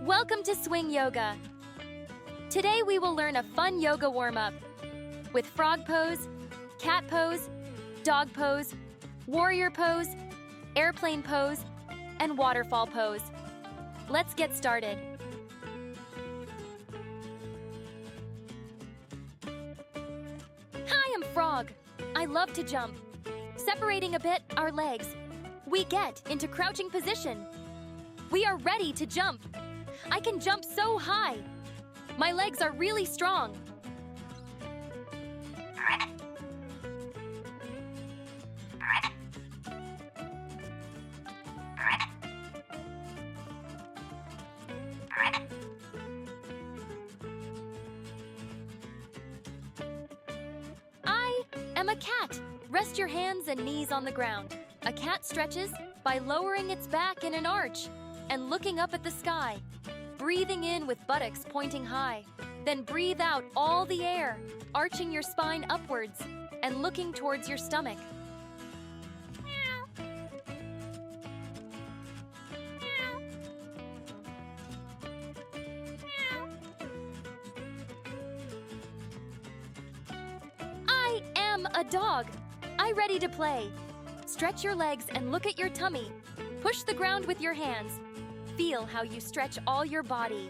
Welcome to Swing Yoga. Today we will learn a fun yoga warm-up with frog pose, cat pose, dog pose, warrior pose, airplane pose, and waterfall pose. Let's get started. Hi, I'm Frog. I love to jump. Separating a bit our legs, we get into crouching position. We are ready to jump. I can jump so high. My legs are really strong. I am a cat. Rest your hands and knees on the ground. A cat stretches by lowering its back in an arch and looking up at the sky. Breathing in with buttocks pointing high. Then breathe out all the air, arching your spine upwards and looking towards your stomach. I am a dog. I'm ready to play. Stretch your legs and look at your tummy. Push the ground with your hands. Feel how you stretch all your body.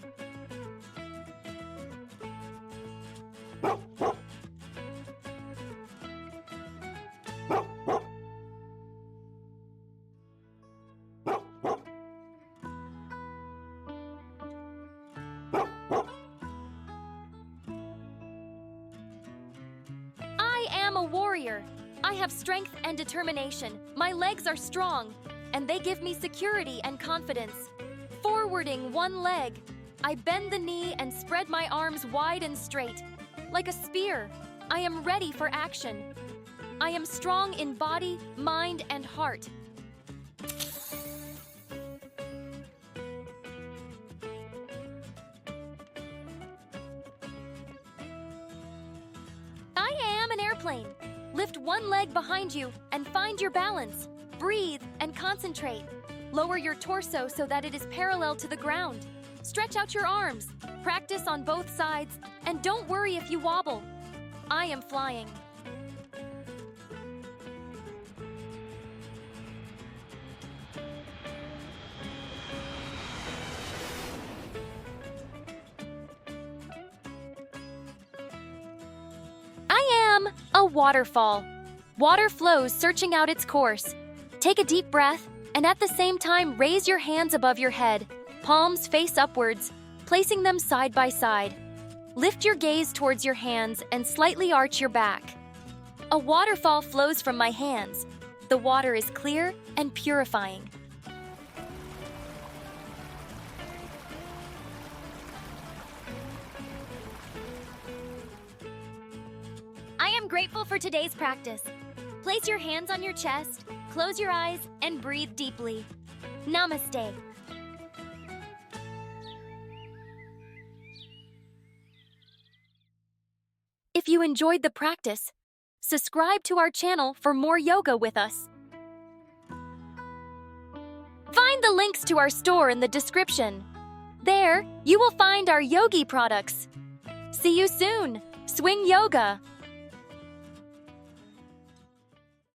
I am a warrior. I have strength and determination. My legs are strong, and they give me security and confidence. Forwarding one leg, I bend the knee and spread my arms wide and straight. Like a spear, I am ready for action. I am strong in body, mind, and heart. I am an airplane. Lift one leg behind you and find your balance. Breathe and concentrate. Lower your torso so that it is parallel to the ground. Stretch out your arms. Practice on both sides, and don't worry if you wobble. I am flying. I am a waterfall. Water flows, searching out its course. Take a deep breath, and at the same time, raise your hands above your head, palms face upwards, placing them side by side. Lift your gaze towards your hands and slightly arch your back. A waterfall flows from my hands. The water is clear and purifying. I am grateful for today's practice. Place your hands on your chest, close your eyes, and breathe deeply. Namaste. If you enjoyed the practice, subscribe to our channel for more yoga with us. Find the links to our store in the description. There, you will find our yogi products. See you soon. Swing Yoga.